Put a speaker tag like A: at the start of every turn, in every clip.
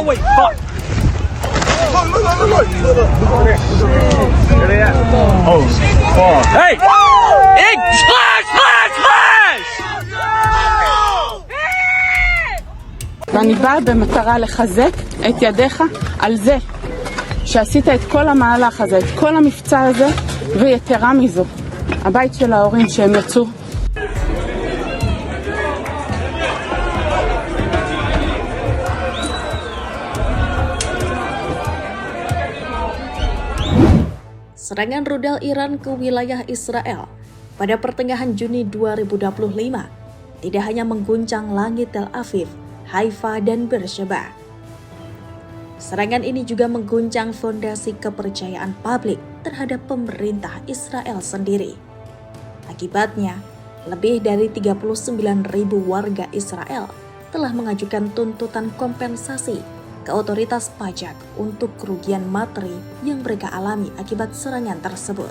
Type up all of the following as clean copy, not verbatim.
A: wait, fuck. Oh, fuck. Hey! Hey! Slash! Slash! Slash!
B: ואני באה במטרה לחזק את ידיך על זה שעשית את כל המהלך הזה, את כל המבצע הזה, ויתרה מזו, הבית של ההורים שהם יצאו.
C: Serangan rudal Iran ke wilayah Israel pada pertengahan Juni 2025 tidak hanya mengguncang langit Tel Aviv, Haifa, dan Beersheba. Serangan ini juga mengguncang fondasi kepercayaan publik terhadap pemerintah Israel sendiri. Akibatnya, lebih dari 39.000 warga Israel telah mengajukan tuntutan kompensasi ke otoritas pajak untuk kerugian materi yang mereka alami akibat serangan tersebut.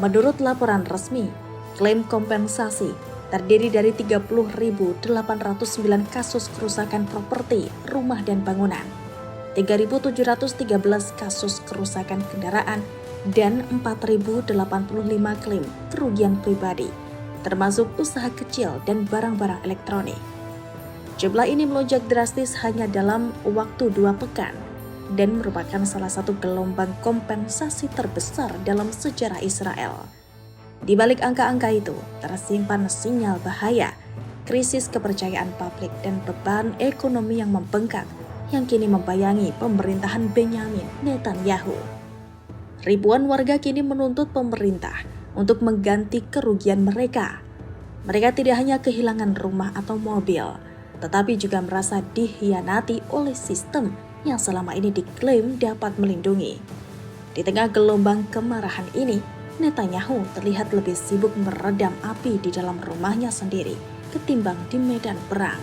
C: Menurut laporan resmi, klaim kompensasi terdiri dari 30.809 kasus kerusakan properti, rumah dan bangunan, 3.713 kasus kerusakan kendaraan, dan 4.085 klaim kerugian pribadi, termasuk usaha kecil dan barang-barang elektronik. Jumlah ini melonjak drastis hanya dalam waktu 2 pekan dan merupakan salah satu gelombang kompensasi terbesar dalam sejarah Israel. Di balik angka-angka itu, tersimpan sinyal bahaya, krisis kepercayaan publik dan beban ekonomi yang membengkak yang kini membayangi pemerintahan Benyamin Netanyahu. Ribuan warga kini menuntut pemerintah untuk mengganti kerugian mereka. Mereka tidak hanya kehilangan rumah atau mobil, tetapi juga merasa dikhianati oleh sistem yang selama ini diklaim dapat melindungi. Di tengah gelombang kemarahan ini, Netanyahu terlihat lebih sibuk meredam api di dalam rumahnya sendiri ketimbang di medan perang.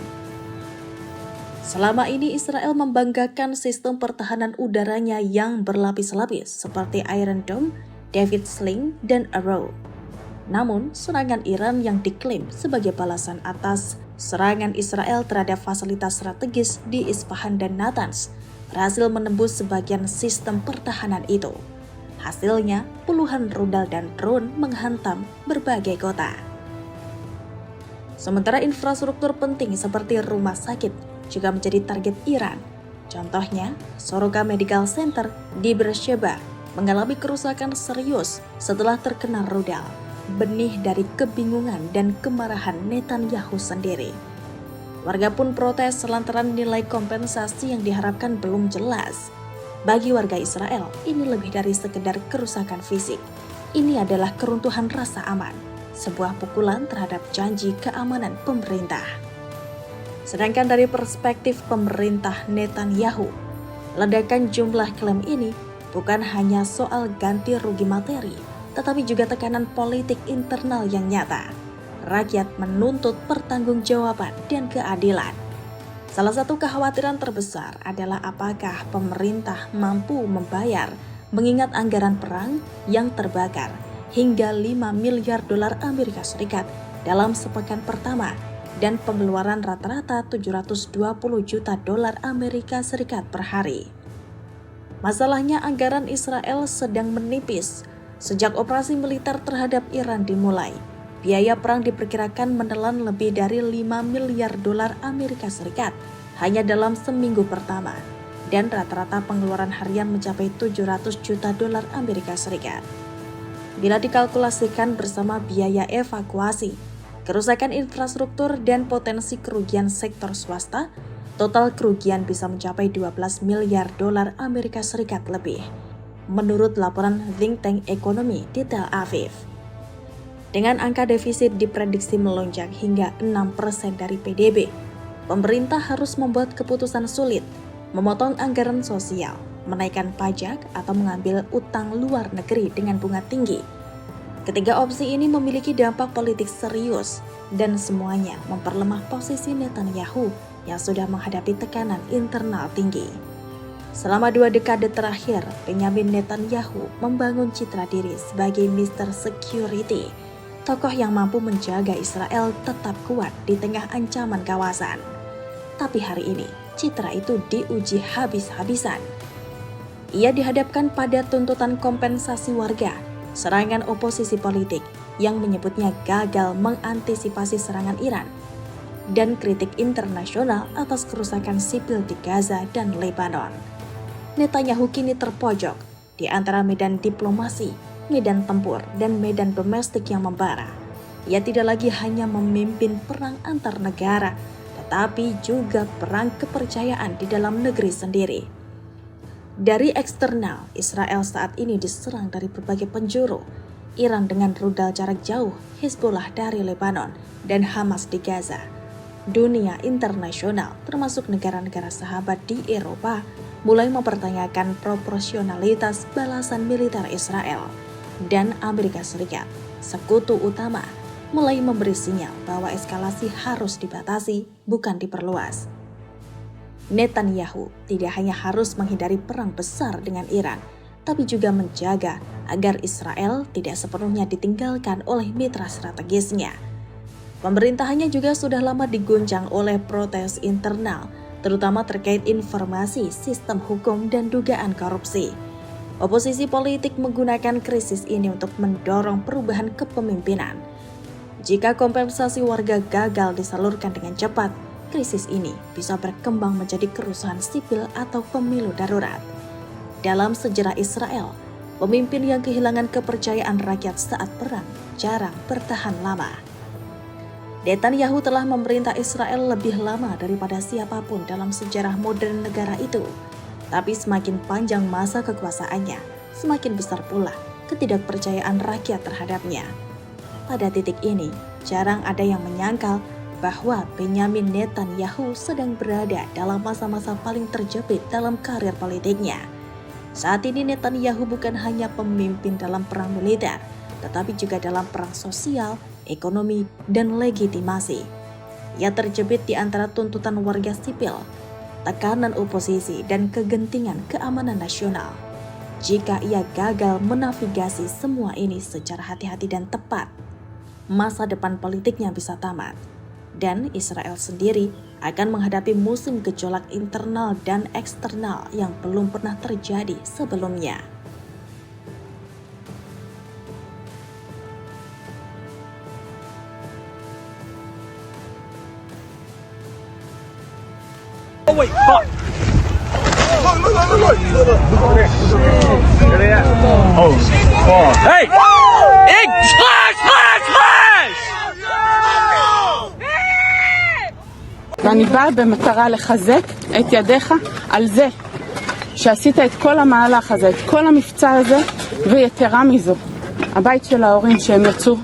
C: Selama ini Israel membanggakan sistem pertahanan udaranya yang berlapis-lapis seperti Iron Dome, David Sling, dan Arrow. Namun, serangan Iran yang diklaim sebagai balasan atas serangan Israel terhadap fasilitas strategis di Isfahan dan Natanz berhasil menembus sebagian sistem pertahanan itu. Hasilnya, puluhan rudal dan drone menghantam berbagai kota. Sementara infrastruktur penting seperti rumah sakit juga menjadi target Iran. Contohnya, Soroka Medical Center di Beersheba mengalami kerusakan serius setelah terkena rudal. Benih dari kebingungan dan kemarahan Netanyahu sendiri. Warga pun protes lantaran nilai kompensasi yang diharapkan belum jelas. Bagi warga Israel, ini lebih dari sekedar kerusakan fisik. Ini adalah keruntuhan rasa aman, sebuah pukulan terhadap janji keamanan pemerintah. Sedangkan dari perspektif pemerintah Netanyahu, ledakan jumlah klaim ini bukan hanya soal ganti rugi materi, tetapi juga tekanan politik internal yang nyata. Rakyat menuntut pertanggungjawaban dan keadilan. Salah satu kekhawatiran terbesar adalah apakah pemerintah mampu membayar mengingat anggaran perang yang terbakar hingga 5 miliar dolar Amerika Serikat dalam sepekan pertama dan pengeluaran rata-rata 720 juta dolar Amerika Serikat per hari. Masalahnya anggaran Israel sedang menipis. Sejak operasi militer terhadap Iran dimulai, biaya perang diperkirakan menelan lebih dari 5 miliar dolar Amerika Serikat hanya dalam seminggu pertama, dan rata-rata pengeluaran harian mencapai 700 juta dolar Amerika Serikat. Bila dikalkulasikan bersama biaya evakuasi, kerusakan infrastruktur dan potensi kerugian sektor swasta, total kerugian bisa mencapai 12 miliar dolar Amerika Serikat lebih. Menurut laporan think tank ekonomi di Tel Aviv. Dengan angka defisit diprediksi melonjak hingga 6% dari PDB, pemerintah harus membuat keputusan sulit, memotong anggaran sosial, menaikkan pajak, atau mengambil utang luar negeri dengan bunga tinggi. Ketiga opsi ini memiliki dampak politik serius dan semuanya memperlemah posisi Netanyahu yang sudah menghadapi tekanan internal tinggi. Selama 2 dekade terakhir, Benyamin Netanyahu membangun citra diri sebagai Mr. Security, tokoh yang mampu menjaga Israel tetap kuat di tengah ancaman kawasan. Tapi hari ini, citra itu diuji habis-habisan. Ia dihadapkan pada tuntutan kompensasi warga, serangan oposisi politik yang menyebutnya gagal mengantisipasi serangan Iran, dan kritik internasional atas kerusakan sipil di Gaza dan Lebanon. Netanyahu kini terpojok di antara medan diplomasi, medan tempur, dan medan domestik yang membara. Ia tidak lagi hanya memimpin perang antar negara, tetapi juga perang kepercayaan di dalam negeri sendiri. Dari eksternal, Israel saat ini diserang dari berbagai penjuru. Iran dengan rudal jarak jauh, Hezbollah dari Lebanon, dan Hamas di Gaza. Dunia internasional, termasuk negara-negara sahabat di Eropa, mulai mempertanyakan proporsionalitas balasan militer Israel. Dan Amerika Serikat, sekutu utama, mulai memberi sinyal bahwa eskalasi harus dibatasi, bukan diperluas. Netanyahu tidak hanya harus menghindari perang besar dengan Iran, tapi juga menjaga agar Israel tidak sepenuhnya ditinggalkan oleh mitra strategisnya. Pemerintahannya juga sudah lama diguncang oleh protes internal, terutama terkait informasi, sistem hukum, dan dugaan korupsi. Oposisi politik menggunakan krisis ini untuk mendorong perubahan kepemimpinan. Jika kompensasi warga gagal disalurkan dengan cepat, krisis ini bisa berkembang menjadi kerusuhan sipil atau pemilu darurat. Dalam sejarah Israel, pemimpin yang kehilangan kepercayaan rakyat saat perang jarang bertahan lama. Netanyahu telah memerintah Israel lebih lama daripada siapapun dalam sejarah modern negara itu. Tapi semakin panjang masa kekuasaannya, semakin besar pula ketidakpercayaan rakyat terhadapnya. Pada titik ini, jarang ada yang menyangkal bahwa Benyamin Netanyahu sedang berada dalam masa-masa paling terjepit dalam karir politiknya. Saat ini Netanyahu bukan hanya pemimpin dalam perang militer, tetapi juga dalam perang sosial, ekonomi, dan legitimasi. Ia terjepit di antara tuntutan warga sipil, tekanan oposisi, dan kegentingan keamanan nasional. Jika ia gagal menavigasi semua ini secara hati-hati dan tepat, masa depan politiknya bisa tamat. Dan Israel sendiri akan menghadapi musim gejolak internal dan eksternal yang belum pernah terjadi sebelumnya.
A: Oh wait, fuck! Look. Oh, fuck. Hey! Hey! Slash!
B: ואני באה במטרה לחזק את ידיך על זה שעשית את כל המהלך הזה, את כל המבצע הזה, ויתרה מזו, הבית של ההורים שהם יצאו